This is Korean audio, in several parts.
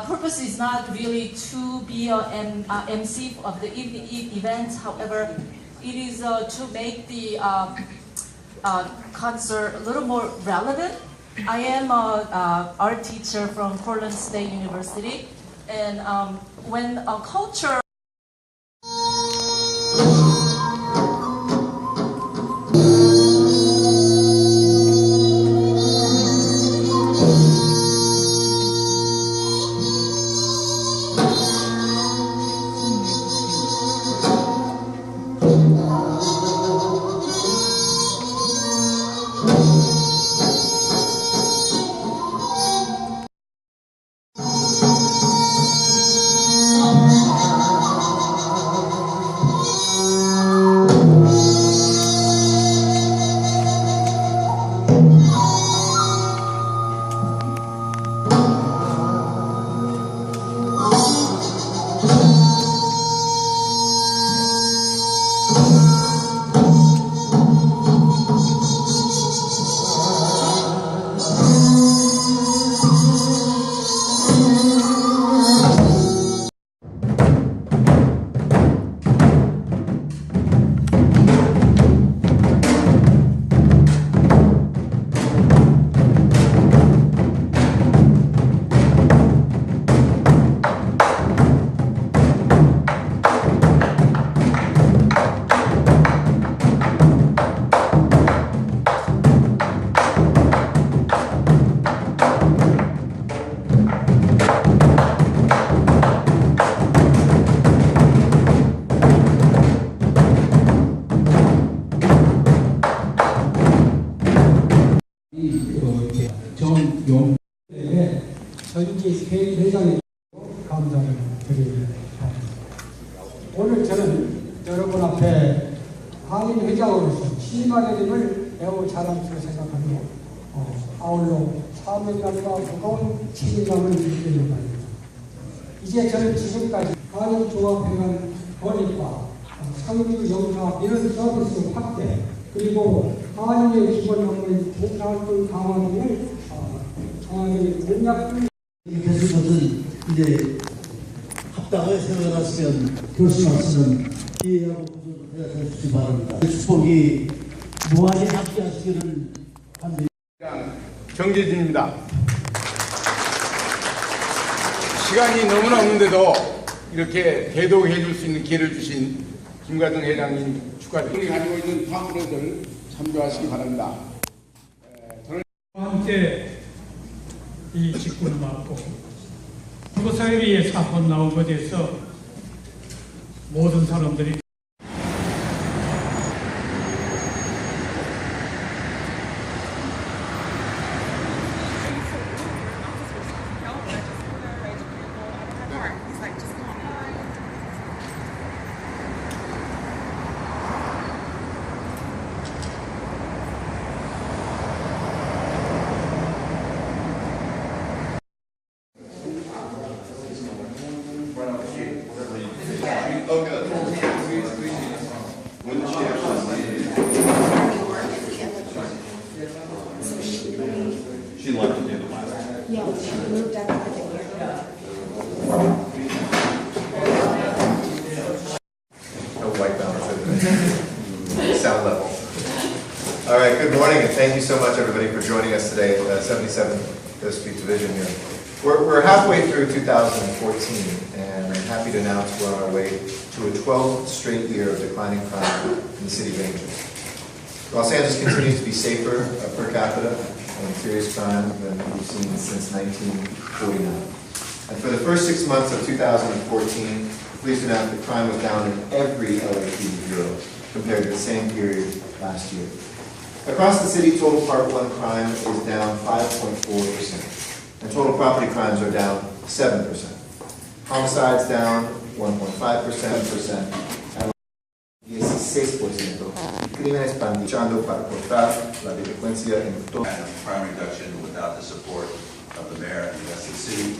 purpose is not really to be an MC of the event. However, it is to make the concert a little more relevant. I am an art teacher from Portland State University, and when a culture 정용의 전기 회장님 감사를 드립니다. 오늘 저는 여러분 앞에 한인 회장으로서 시마레님을 매우 자랑스럽게 생각하고 아울러 사명감과 무거운 책임감을 느끼는 바입니다. 이제 저는 지금까지 한인 종합회관 건립과 상주 영사 이런 서비스 확대 그리고 한인의 기본 업무인 봉사활동 강화 등을 정확히 공약을 교수님은 이제 합당을 세워놨으면 교수님은 이해하고 구조를 해주시기 바랍니다. 축복이 무한히 함께하시기를 합니다. 정재진입니다. 시간이 너무나 없는데도 이렇게 대도해 줄 수 있는 기회를 주신 김가정 회장님 축하드립니다. 우리 가지고 있는 파업들을 참조하시기 바랍니다. 함께 이 직분을 맡고 한국사회비의 사건 나온 것에 대해서 모든 사람들이 She left at the end of last night. Yeah, she moved up to the No white balance. Sound level. All right, good morning, and thank you so much, everybody, for joining us today at 77 Coast Street Division here. We're halfway through 2014, and I'm happy to announce we're on our way to a 12th straight year of declining crime in the city ranges. Los Angeles continues to be safer per capita on serious crime than we've seen since 1949. And for the first 6 months of 2014, pleased to announce that crime was down in every LAPD bureau compared to the same period last year. Across the city, total Part 1 crime is down 5.4%, and total property crimes are down 7%. Homicides down 1.5%, and 16%. Crímenes están luchando para cortar la delincuencia en todo. Crime reduction without the support of the mayor and the rest of the city,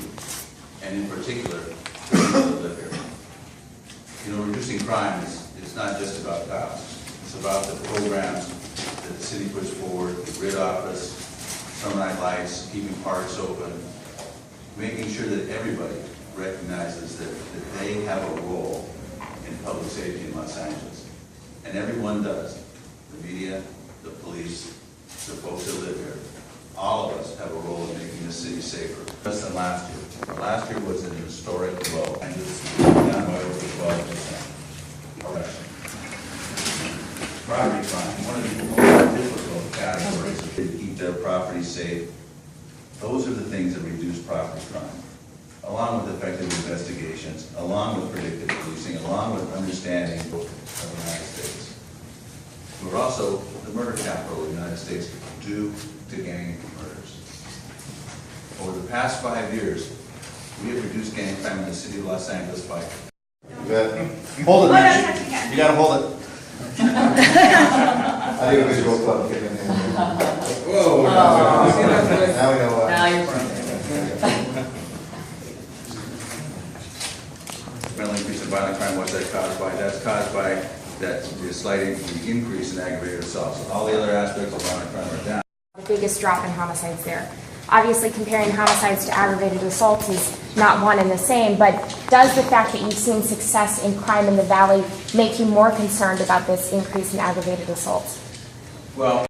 and in particular, the people that live here. You know, reducing crime is not just about cops. It's about the programs that the city puts forward, the grid office, summer night lights, keeping parks open, making sure that everybody recognizes that they have a role in public safety in Los Angeles. And everyone does. The media, the police, the folks that live here. All of us have a role in making this city safer. Less than last year. Last year was an historic low, and it's down by over 12%. Arrests. Property crime, one of the most difficult categories to keep their property safe. Those are the things that reduce property crime, along with effective investigations, along with predictive policing, along with understanding of the United States. We're also the murder capital of the United States due to gang murders. Over the past 5 years, we have reduced gang crime in the city of Los Angeles by... Hold it, Mitch. You gotta hold it. I think it was Roll Club. Whoa. Now we know why. Now you're Mental increase in violent crime, what's that caused by? That's caused by the slight increase in aggravated assaults. All the other aspects of violent crime are down. The biggest drop in homicides there. Obviously, comparing homicides to aggravated assaults is not one and the same, but does the fact that you've seen success in crime in the Valley make you more concerned about this increase in aggravated assaults? Well,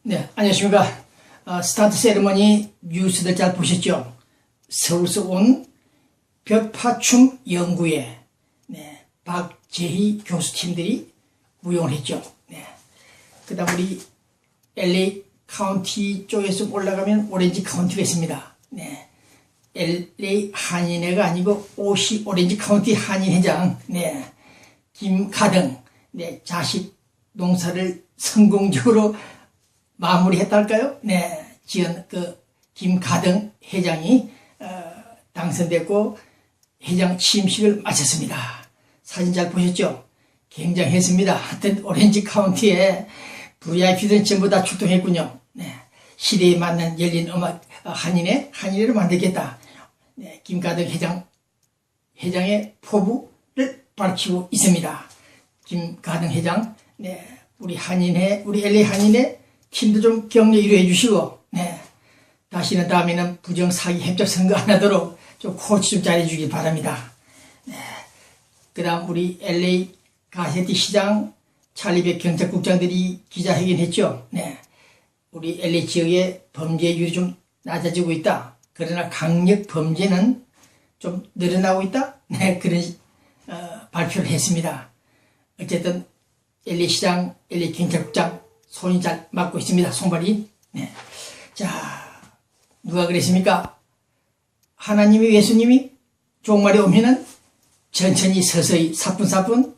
네, 안녕하십니까. 스타트 세리머니 뉴스들 잘 보셨죠? 서울서 온 벽파춤 연구회 박재희 교수팀들이 무용을 했죠. 네. 그 다음 우리 LA 카운티 쪽에서 올라가면 오렌지 카운티가 있습니다. 네. LA 한인회가 아니고 OC 오렌지 카운티 한인회장 김가등 자식 농사를 성공적으로 마무리했달까요? 지은 김가등 회장이 당선됐고 회장 취임식을 마쳤습니다. 사진 잘 보셨죠? 굉장했습니다. 하여튼 오렌지 카운티에 VIP들은 전부 다 출동했군요. 시대에 맞는 열린 음악 한인회를 만들겠다. 김가등 회장의 포부를 밝히고 있습니다. 김가등 회장, 우리 한인회, 우리 LA 한인회 팀도 좀 격려 위로해 주시고, 다시는 다음에는 부정 사기 협작 선거 안 하도록 좀 코치 좀 잘해 주길 바랍니다. 그 다음 우리 LA 가세티 시장, 찰리백 경찰국장들이 기자회견 했죠. 우리 LA 지역의 범죄율이 좀 낮아지고 있다. 그러나 강력 범죄는 좀 늘어나고 있다. 그런 발표를 했습니다. 어쨌든 LA 시장, LA 경찰국장 손이 잘 맞고 있습니다. 손발이. 자, 누가 그랬습니까? 하나님이 예수님이 종말에 오면은 천천히 서서히 사뿐사뿐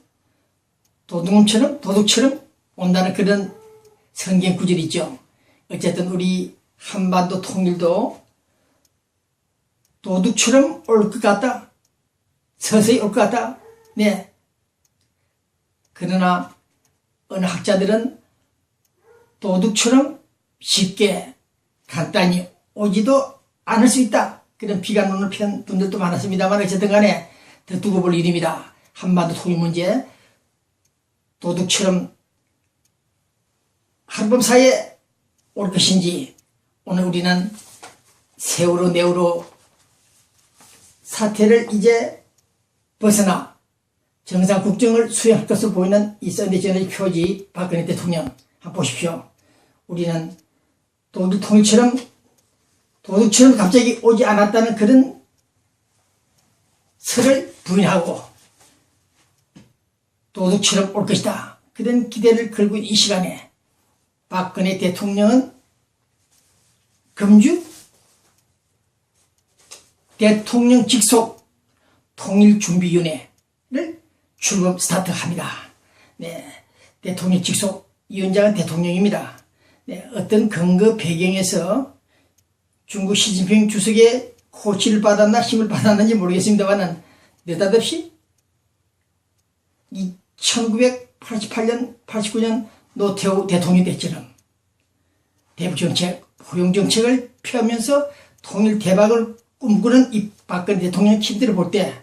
도둑처럼 온다는 그런 성경 구절이 있죠. 어쨌든 우리 한반도 통일도 도둑처럼 올 것 같다. 서서히 올 것 같다. 그러나 어느 학자들은 도둑처럼 쉽게 간단히 오지도 않을 수 있다. 그런 비관론을 펴는 분들도 많았습니다만 어쨌든 간에 더 두고 볼 일입니다. 한반도 통일 문제 도둑처럼 하룻밤 사이에 올 것인지 오늘 우리는 세월호 네월호 사태를 이제 벗어나 정상 국정을 수행할 것으로 보이는 이 썬데이저널 표지 박근혜 대통령 한번 보십시오. 우리는 도둑처럼 갑자기 오지 않았다는 그런 설을 부인하고 도둑처럼 올 것이다. 그런 기대를 걸고 있는 이 시간에 박근혜 대통령은 금주 대통령 직속 통일준비위원회를 출범 스타트합니다. 네, 대통령 직속 위원장은 대통령입니다. 네, 어떤 근거 배경에서 중국 시진핑 주석의 코치를 받았나 힘을 받았는지 모르겠습니다만 느닷없이 1988년, 89년 노태우 대통령 때처럼 대북정책, 포용정책을 펴면서 통일 대박을 꿈꾸는 이 박근혜 대통령 팀들을 볼 때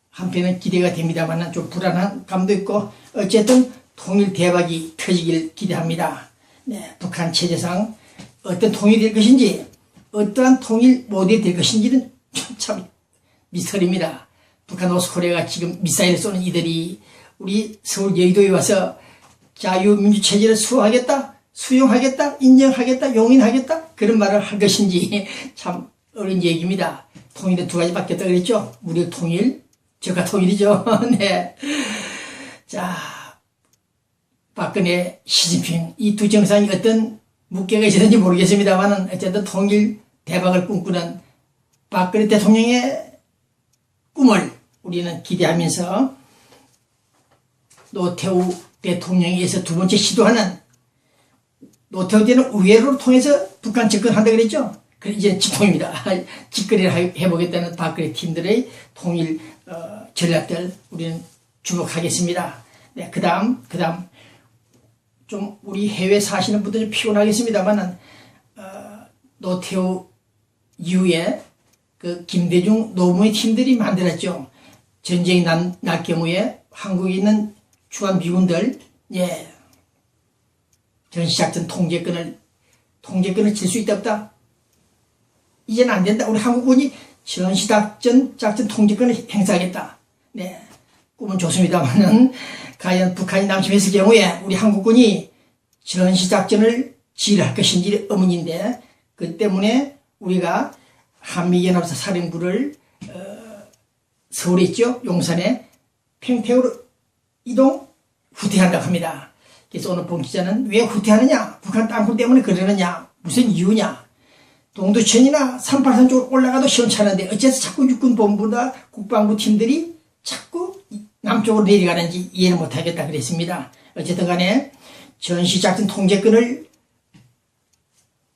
한편은 기대가 됩니다만 좀 불안한 감도 있고 어쨌든 통일 대박이 터지길 기대합니다. 네, 북한 체제상 어떤 통일이 될 것인지 어떠한 통일 모델이 될 것인지는 참 미스터리입니다. 북한 노스코리아가 지금 미사일을 쏘는 이들이 우리 서울 여의도에 와서 자유민주체제를 수용하겠다, 인정하겠다, 용인하겠다 그런 말을 할 것인지 참 어려운 얘기입니다. 통일은 두 가지밖에 없다 그랬죠. 무력 통일, 저가 통일이죠. 네. 자, 박근혜, 시진핑 이 두 정상이 어떤 묵계가 있었는지 모르겠습니다만 어쨌든 통일 대박을 꿈꾸는 박근혜 대통령의 꿈을 우리는 기대하면서 노태우 대통령에 의해서 두 번째 시도하는 노태우 때는 우회로를 통해서 북한 집권한다 그랬죠. 그래 이제 집통입니다. 집거리를 해보겠다는 박근혜 팀들의 통일 전략들 우리는 주목하겠습니다. 네, 그다음 좀 우리 해외 사시는 분들 좀 피곤하겠습니다만은 노태우 이후에 그 김대중 노무현 팀들이 만들었죠. 전쟁이 날 경우에 한국에 있는 주한 미군들 전시작전 통제권을 질 수 있다 없다. 이제는 안 된다. 우리 한국군이 전시작전 통제권을 행사하겠다. 네, 꿈은 좋습니다만은 과연 북한이 남침했을 경우에 우리 한국군이 전시작전을 지휘할 것인지 의문인데 그 때문에 우리가 한미연합사 사령부를 서울에 있죠. 용산에 평택으로 이동 후퇴한다고 합니다. 그래서 오늘 본 기자는 왜 후퇴하느냐? 북한 땅굴 때문에 그러느냐? 무슨 이유냐? 동두천이나 383 쪽으로 올라가도 시원찮은데 어째서 자꾸 육군본부나 국방부 팀들이 자꾸 남쪽으로 내려가는지 이해를 못하겠다 그랬습니다. 어쨌든 간에 전시작전 통제권을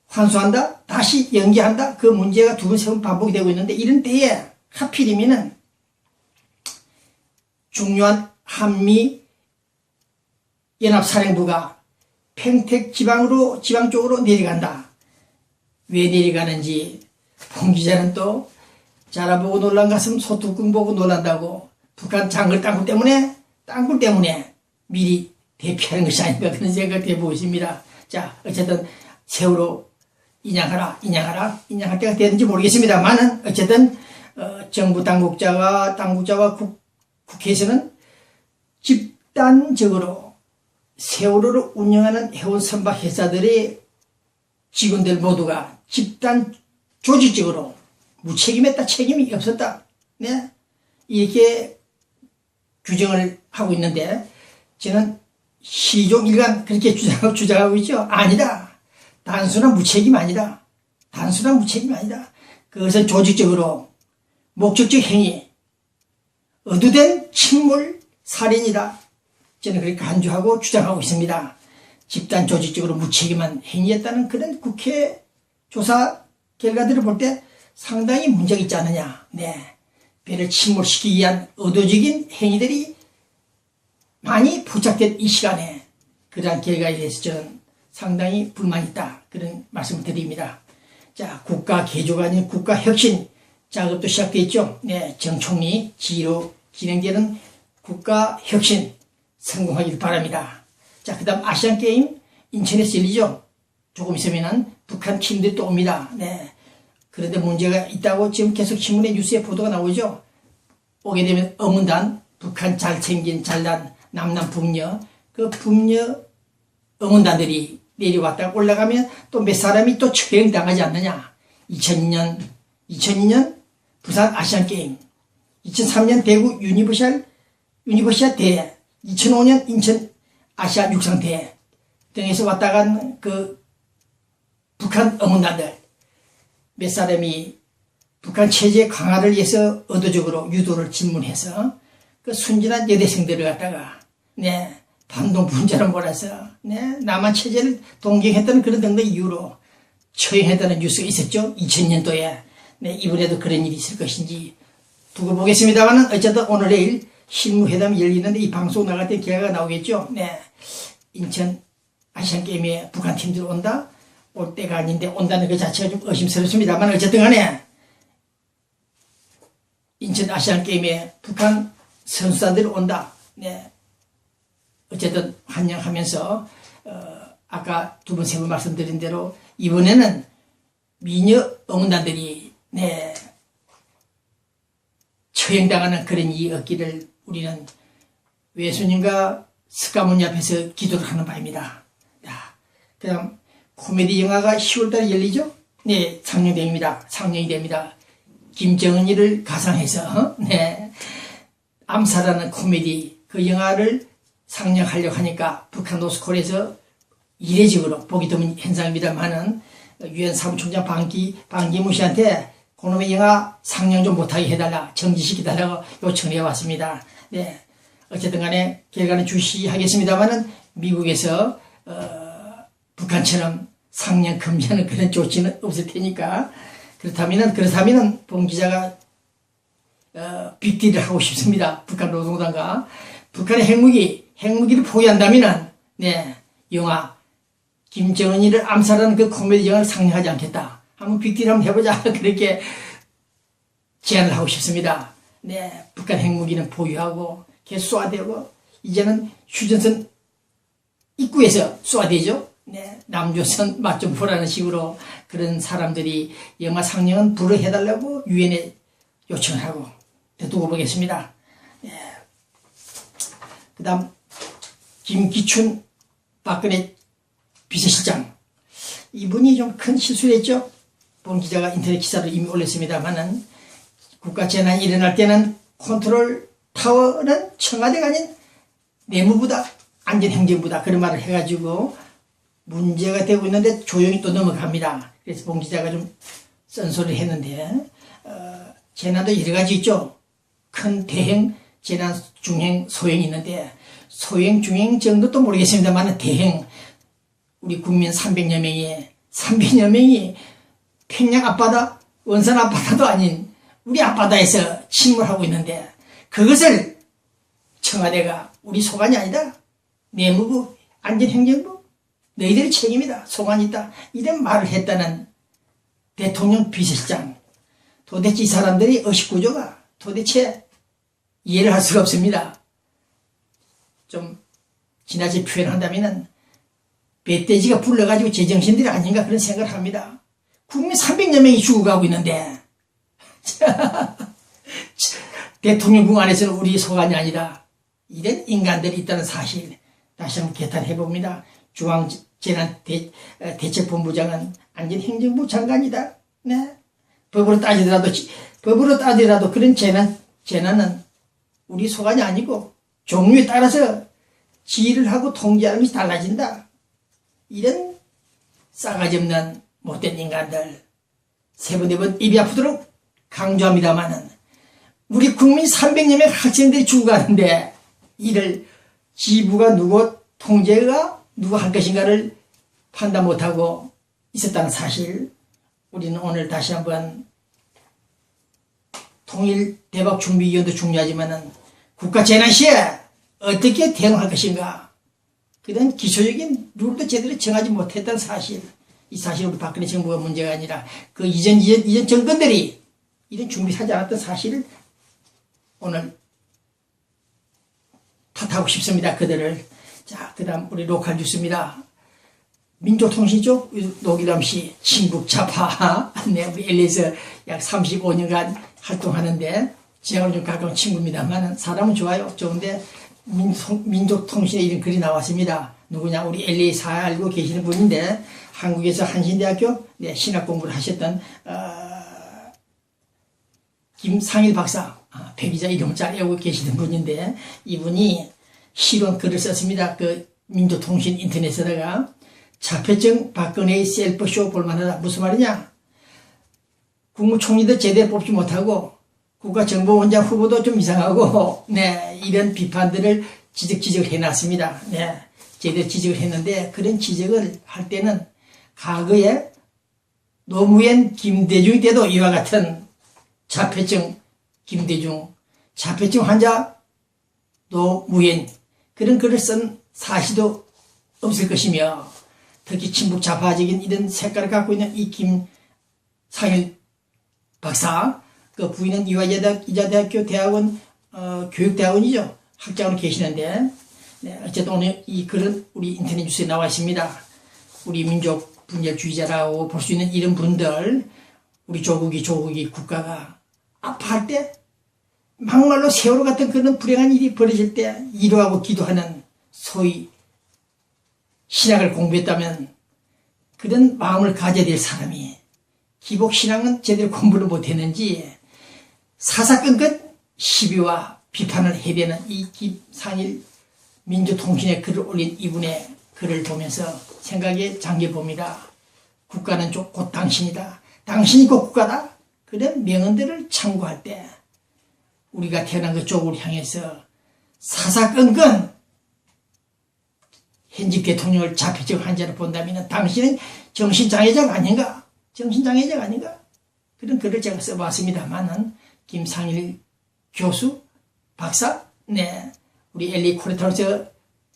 환수한다? 다시 연기한다? 그 문제가 두 번, 세 번 반복이 되고 있는데 이런 때에 하필이면은 중요한 한미 연합사령부가 평택 지방 쪽으로 내려간다. 왜 내려가는지 본 기자는 또 자라보고 놀란 가슴 소뚜껑 보고 놀란다고 북한 장글 땅굴 때문에 미리 대피하는 것이 아닌가 그런 생각을 해보고 있습니다. 자, 어쨌든 세월호 인양할 때가 되는지 모르겠습니다만은 어쨌든 정부 당국자와 국회에서는 집단적으로 세월호를 운영하는 해운 선박 회사들의 직원들 모두가 집단 조직적으로 무책임했다, 책임이 없었다. 네? 이렇게 규정을 하고 있는데 저는 시종일관 그렇게 주장하고 있죠. 아니다. 단순한 무책임 아니다. 그것은 조직적으로 목적적 행위, 의도된 침몰 살인이다. 저는 그렇게 간주하고 주장하고 있습니다. 집단 조직적으로 무책임한 행위였다는 그런 국회 조사 결과들을 볼 때 상당히 문제가 있지 않느냐. 네. 배를 침몰시키기 위한 의도적인 행위들이 많이 포착된 이 시간에 그러한 결과에 대해서 저는 상당히 불만이 있다. 그런 말씀을 드립니다. 자, 국가 개조가 아닌 국가 혁신 작업도 시작되어 있죠. 네, 정 총리 지휘로 진행되는 국가 혁신 성공하길 바랍니다. 자, 그 다음 아시안게임 인천에서 열리죠. 조금 있으면은 북한 팀들이 또 옵니다. 네. 그런데 문제가 있다고 지금 계속 신문에 뉴스에 보도가 나오죠. 오게 되면 어문단, 북한 잘 챙긴 잘난 남남 북녀, 그 북녀 어문단들이 내려왔다가 올라가면 또 몇 사람이 또 처형당하지 않느냐. 2002년 부산 아시안게임 2003년 대구 유니버시아 대회, 2005년 인천 아시아 육상 대회 등에서 왔다 간 그 북한 어문단들 몇 사람이 북한 체제 강화를 위해서 의도적으로 유도를 질문해서 그 순진한 여대생들을 갖다가 반동 분자로 몰아서 남한 체제를 동경했다는 그런 등등 이유로 처형했다는 뉴스가 있었죠. 2000년도에. 이번에도 그런 일이 있을 것인지 두고 보겠습니다만은 어쨌든 오늘 내일 실무회담이 열리는데 이 방송 나갈 때 결과가 나오겠죠. 인천 아시안게임에 북한 팀들 온다? 올 때가 아닌데 온다는 그 자체가 좀 의심스럽습니다만 어쨌든 간에 인천 아시안게임에 북한 선수단들 온다. 어쨌든 환영하면서 아까 두 번 세 번 말씀드린 대로 이번에는 미녀 어문단들이 처형당하는 그런 일이 없기를 우리는 외수님과 스가모니 앞에서 기도를 하는 바입니다. 그 다음 코미디 영화가 10월달에 열리죠? 상영됩니다. 상영이 됩니다. 김정은이를 가상해서 암살하는 코미디 그 영화를 상영하려고 하니까 북한 노스콜에서 이례적으로 보기 드문 현상입니다만은 유엔 사무총장 방기문 씨한테 그놈의 영화 상영 좀 못하게 해달라, 정지시켜달라고 요청을 해왔습니다. 어쨌든 간에 결과는 주시하겠습니다만은 미국에서 북한처럼 상영 금지하는 그런 조치는 없을 테니까 그렇다면은 봉 기자가 빅딜을 하고 싶습니다. 북한 노동당과 북한의 핵무기를 포기한다면은 영화 김정은이를 암살하는 그 코미디 영화를 상영하지 않겠다. 한번 빅딜 한번 해보자. 그렇게 제안을 하고 싶습니다. 북한 핵무기는 보유하고 계속 쏘아대고 이제는 휴전선 입구에서 쏘아대죠. 남조선 맛 좀 보라는 식으로 그런 사람들이 영화 상영은 불허해달라고 유엔에 요청을 하고 두고 보겠습니다. 그 다음 김기춘 박근혜 비서실장 이분이 좀 큰 실수를 했죠. 본 기자가 인터넷 기사를 이미 올렸습니다만은 국가재난이 일어날 때는 컨트롤 타워는 청와대가 아닌 내무부다, 안전행정부다 그런 말을 해가지고 문제가 되고 있는데 조용히 또 넘어갑니다. 그래서 본 기자가 좀 쓴소리를 했는데 재난도 여러 가지 있죠. 큰 대행, 재난, 중행, 소행이 있는데 소행, 중행 정도도 모르겠습니다만 대행 우리 국민 300여 명이 평양 앞바다, 원산 앞바다도 아닌 우리 앞바다에서 침몰하고 있는데 그것을 청와대가 우리 소관이 아니다. 내무부, 안전행정부 너희들의 책임이다. 소관이 있다. 이런 말을 했다는 대통령 비서실장. 도대체 이 사람들이 의식구조가 도대체 이해를 할 수가 없습니다. 좀 지나치게 표현한다면은 배돼지가 불러가지고 제정신들이 아닌가 그런 생각을 합니다. 국민 300여 명이 죽어가고 있는데 대통령궁 안에서는 우리 소관이 아니다. 이런 인간들이 있다는 사실 다시 한번 개탄해봅니다. 중앙재난대책본부장은 안전행정부 장관이다. 법으로 따지더라도 그런 재난은 우리 소관이 아니고 종류에 따라서 지휘를 하고 통제하는 것이 달라진다. 이런 싸가지 없는 못된 인간들 세 번, 네 번 입이 아프도록 강조합니다만은 우리 국민 300여 명 학생들이 죽어가는데 이를 지휘부가 누구 통제가 누가 할 것인가를 판단 못하고 있었다는 사실 우리는 오늘 다시 한번 통일대박준비위원도 중요하지만은 국가재난 시에 어떻게 대응할 것인가 그런 기초적인 룰도 제대로 정하지 못했다는 사실 이 사실 우리 박근혜 정부가 문제가 아니라 그 이전 정권들이 이런 준비를 하지 않았던 사실을 오늘 탓하고 싶습니다. 그들을. 자, 그 다음 우리 로컬 뉴스입니다. 민족통신 쪽 노기람 씨 친북좌파 우리 LA에서 약 35년간 활동하는데 저하고는 좀 가까운 친구입니다만 사람은 좋아요. 좋은데 민족통신에 이런 글이 나왔습니다. 누구냐 우리 LA 살고 계시는 분인데 한국에서 한신대학교 신학 공부를 하셨던 김상일 박사 배기자 이름을 잘 외우고 계시는 분인데 이분이 실온 글을 썼습니다. 그 민주통신 인터넷에다가 자폐증 박근혜의 셀프쇼 볼만하다. 무슨 말이냐? 국무총리도 제대로 뽑지 못하고 국가정보원장 후보도 좀 이상하고 네, 이런 비판들을 지적을 해놨습니다. 네, 제대로 지적을 했는데 그런 지적을 할 때는 과거에 노무현 김대중 때도 이와 같은 자폐증 김대중, 자폐증 환자 노무현 그런 글을 쓴 사실도 없을 것이며 특히 친북 좌파적인 이런 색깔을 갖고 있는 이 김상일 박사 그 부인은 이화여자대학교 대학원 교육대학원이죠. 학장으로 계시는데 네, 어쨌든 오늘 이 글은 우리 인터넷 뉴스에 나와 있습니다. 우리 민족 분열주의자라고 볼 수 있는 이런 분들 우리 조국이 국가가 아파할 때 막말로 세월호 같은 그런 불행한 일이 벌어질 때 위로하고 기도하는 소위 신학을 공부했다면 그런 마음을 가져야 될 사람이 기복신앙은 제대로 공부를 못했는지 사사건건 시비와 비판을 해야 되는 이 김상일 민주통신에 글을 올린 이분의 글을 보면서 생각에 잠겨봅니다. 국가는 곧 당신이다. 당신이 곧 국가다. 그런 명언들을 참고할 때 우리가 태어난 그쪽을 향해서 사사건건 현직 대통령을 자폐증 환자로 본다면 당신은 정신장애자가 아닌가? 정신장애자가 아닌가? 그런 글을 제가 써봤습니다만은 김상일 교수, 박사, 네, 우리 LA 코리타운에서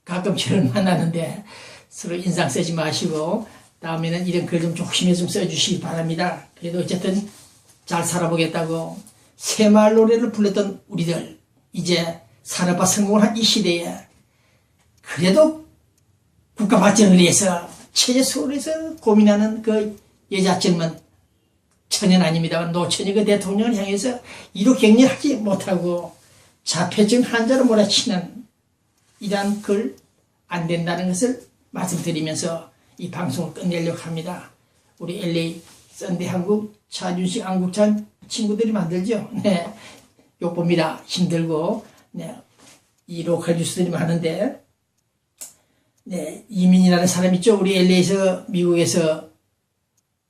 가끔 저를 만나는데 서로 인상 쓰지 마시고 다음에는 이런 글 좀 조심해서 좀 써주시기 바랍니다. 그래도 어쨌든 잘 살아보겠다고 새마을 노래를 불렀던 우리들 이제 산업화 성공을 한 이 시대에 그래도 국가 발전을 위해서 최저소득에서 고민하는 그 여자 젊은 처녀는 아닙니다만 노처녀 그 대통령을 향해서 이로 격려하지 못하고 자폐증 환자로 몰아치는 이러한 글 안 된다는 것을 말씀드리면서 이 방송을 끝내려고 합니다. 우리 LA 썬데이 한국 차준식 안국찬 친구들이 만들죠. 네, 욕봅니다. 힘들고 네, 이 로컬 뉴스들이 많은데 네, 이민이라는 사람 있죠. 우리 LA에서 미국에서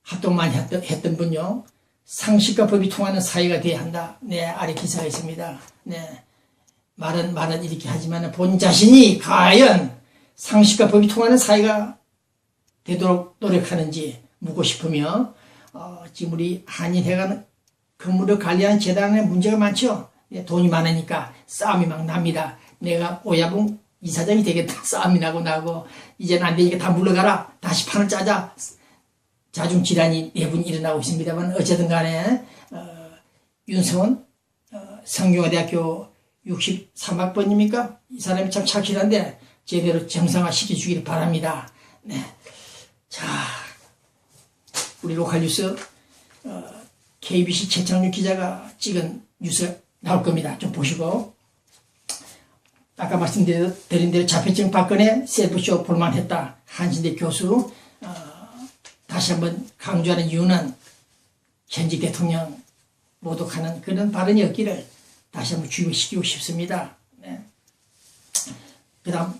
활동 많이 했던 분요. 상식과 법이 통하는 사회가 돼야 한다. 네, 아래 기사가 있습니다. 네, 말은 이렇게 하지만 본 자신이 과연 상식과 법이 통하는 사회가 되도록 노력하는지 묻고 싶으며 지금 우리 한인회관 건물을 관리하는 재단에 문제가 많죠. 네, 돈이 많으니까 싸움이 막 납니다. 내가 오야봉 이사장이 되겠다. 싸움이 나고 이제는 안 되니까 다 물러가라. 다시 판을 짜자. 자중질환이 내분이 일어나고 있습니다만 어쨌든 간에 윤성원 성균관대학교 63학번입니까? 이 사람이 참 착실한데 제대로 정상화 시켜주기를 바랍니다. 네. 자, 우리 로컬 뉴스 KBC 최창규 기자가 찍은 뉴스 나올 겁니다. 좀 보시고 아까 말씀드린 대로 자폐증 박근혜 셀프쇼 볼만했다. 한신대 교수 다시 한번 강조하는 이유는 현직 대통령 모독하는 그런 발언이었기를 다시 한번 주의시키고 싶습니다. 네. 그 다음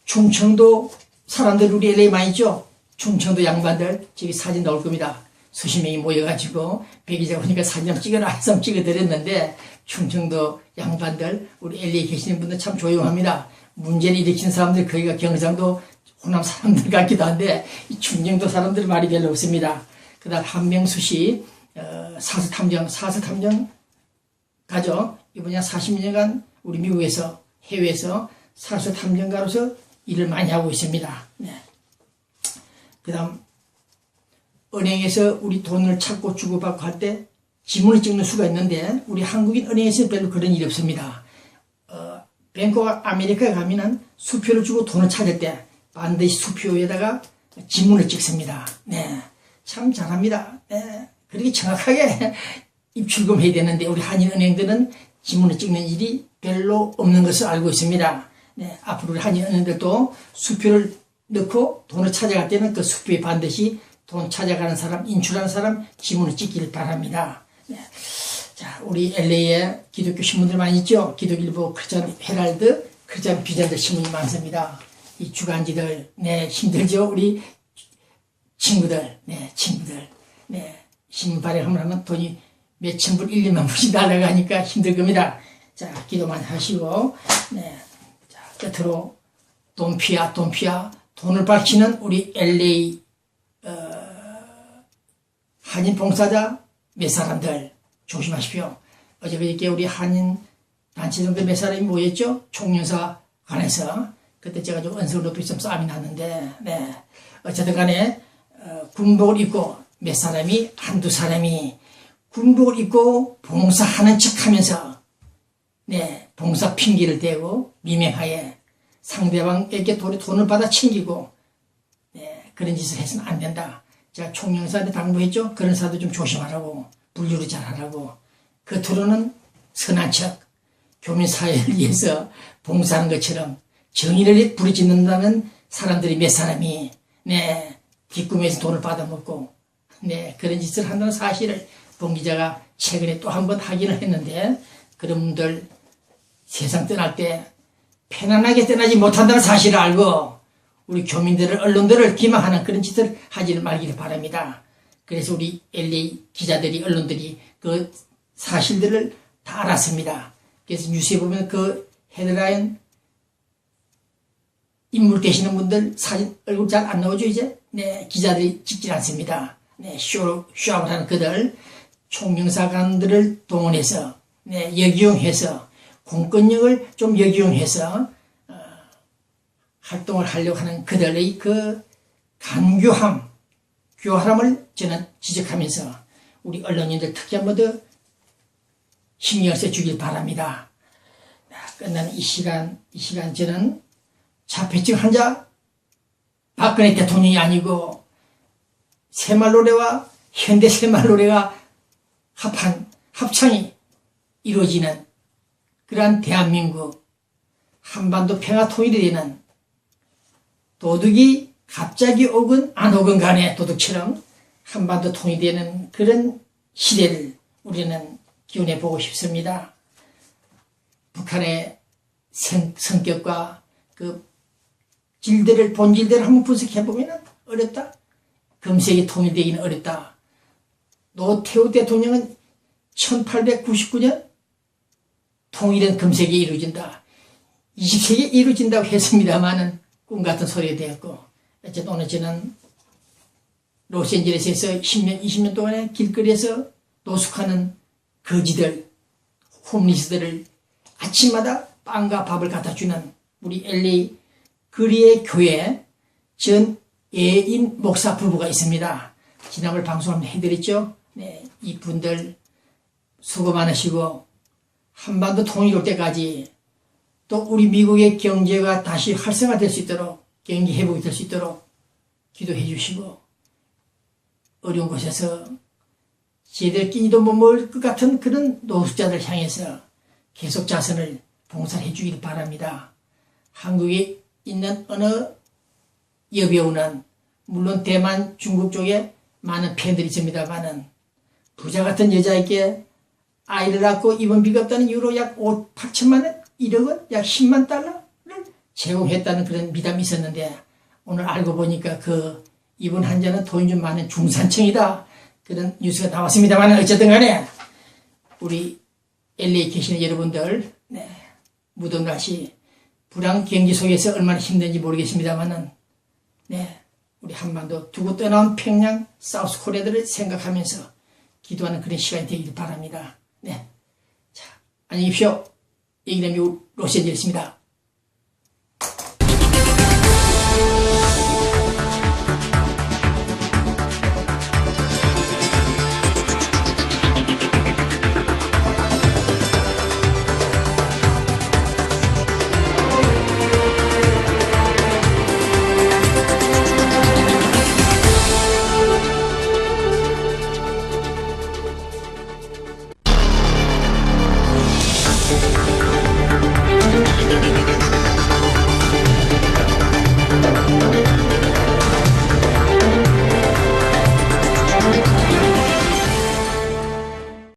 충청도 사람들 우리 LA 많이 있죠. 충청도 양반들 저기 사진 나올 겁니다. 수십 명이 모여가지고 배기자가 오니까 사진 좀 찍어라 해서 찍어드렸는데 충청도 양반들 우리 LA에 계시는 분들 참 조용합니다. 문제를 일으키는 사람들 거기가 경상도 호남 사람들 같기도 한데 이 충청도 사람들 말이 별로 없습니다. 그 다음 한명수씨 사서탐정 가죠. 이번에 40년간 우리 미국에서 해외에서 사서탐정가로서 일을 많이 하고 있습니다. 네. 그 다음 은행에서 우리 돈을 찾고 주고받고 할 때 지문을 찍는 수가 있는데 우리 한국인 은행에서는 별로 그런 일이 없습니다. 뱅크 오브 아메리카에 가면은 수표를 주고 돈을 찾을 때 반드시 수표에다가 지문을 찍습니다. 네, 참 잘합니다. 네, 그렇게 정확하게 입출금해야 되는데 우리 한인은행들은 지문을 찍는 일이 별로 없는 것을 알고 있습니다. 네, 앞으로 우리 한인은행들도 수표를 넣고 돈을 찾아갈 때는 그 수표에 반드시 돈 찾아가는 사람, 인출하는 사람 지문을 찍기를 바랍니다. 네. 자, 우리 LA에 기독교 신문들 많이 있죠. 기독일보, 크리스천 헤럴드, 크리스천 비전들 신문이 많습니다. 이 주간지들, 네, 힘들죠. 우리 친구들, 네, 신문 발행하면 돈이 몇천 불, 1, 2만 불씩 날아가니까 힘들 겁니다. 자, 기도 많이 하시고, 네, 자, 끝으로 돈피아, 돈을 밝히는 우리 LA 한인 봉사자 몇 사람들 조심하십시오. 어제 그저께 우리 한인 단체 정도 몇 사람이 모였죠? 총영사 관해서. 그때 제가 좀 언성을 높이 좀 싸움이 났는데, 네. 어쨌든 간에, 군복을 입고 몇 사람이, 한두 사람이 군복을 입고 봉사하는 척 하면서, 네. 봉사 핑계를 대고 미명하에 상대방에게 돈을 받아 챙기고, 네. 그런 짓을 해서는 안 된다. 제가 총영사한테 당부했죠? 그런 사도 좀 조심하라고, 분류를 잘하라고. 겉으로는 선한 척, 교민사회를 위해서 봉사하는 것처럼 정의를 부르짖는다는 사람들이 몇 사람이, 네, 뒷꿈에서 돈을 받아먹고, 네, 그런 짓을 한다는 사실을 봉 기자가 최근에 또 한 번 확인을 했는데, 그런 분들 세상 떠날 때 편안하게 떠나지 못한다는 사실을 알고, 우리 교민들을, 언론들을 기망하는 그런 짓을 하지는 말기를 바랍니다. 그래서 우리 LA 기자들이, 언론들이 그 사실들을 다 알았습니다. 그래서 뉴스에 보면 그 헤드라인 인물 되시는 분들 사진, 얼굴 잘 안 나오죠, 이제? 네, 기자들이 찍질 않습니다. 네, 쇼아웃 하는 그들, 총영사관들을 동원해서, 네, 역이용해서, 공권력을 좀 역이용해서, 활동을 하려고 하는 그들의 그 간교함, 교활함을 저는 지적하면서 우리 언론인들 특히 한 번 더 신경을 써주길 바랍니다. 끝나는 이 시간 저는 자폐증 환자 박근혜 대통령이 아니고 새마을노래와 현대 새마을노래가 합창이 이루어지는 그러한 대한민국, 한반도 평화 통일이 되는, 도둑이 갑자기 오건 안 오건 간에 도둑처럼 한반도 통일되는 그런 시대를 우리는 기원해 보고 싶습니다. 북한의 성격과 그 본질들을 한번 분석해 보면 어렵다. 금세기 통일되기는 어렵다. 노태우 대통령은 1899년 통일은 금세기에 이루어진다. 20세기에 이루어진다고 했습니다만은 꿈같은 소리가 되었고, 어쨌든 오늘 저는 로스앤젤레스에서 10년, 20년 동안에 길거리에서 노숙하는 거지들, 홈리스들을 아침마다 빵과 밥을 갖다 주는 우리 LA 거리의 교회 전 예인 목사 부부가 있습니다. 지난번 방송 한번 해드렸죠. 네, 이분들 수고 많으시고 한반도 통일 올 때까지 또 우리 미국의 경제가 다시 활성화될 수 있도록, 경기 회복이 될 수 있도록 기도해 주시고, 어려운 곳에서 제대로 끼니도 못 먹을 것 같은 그런 노숙자들 향해서 계속 자선을 봉사를 해 주길 바랍니다. 한국에 있는 어느 여배우는, 물론 대만, 중국 쪽에 많은 팬들이 있습니다만은, 부자 같은 여자에게 아이를 낳고 입원비가 없다는 이유로 약 8천만 원, 1억 원, 약 10만 달러를 제공했다는 그런 미담이 있었는데, 오늘 알고 보니까 그 입원 환자는 돈이 좀 많은 중산층이다, 그런 뉴스가 나왔습니다만, 어쨌든 간에 우리 LA 계시는 여러분들, 네, 무더운 날씨, 불황 경기 속에서 얼마나 힘든지 모르겠습니다만은, 네, 우리 한반도 두고 떠나온 평양, 사우스 코리아들을 생각하면서 기도하는 그런 시간이 되기를 바랍니다. 네, 자, 안녕히 계십시오. 여기는 로스앤젤레스입니다.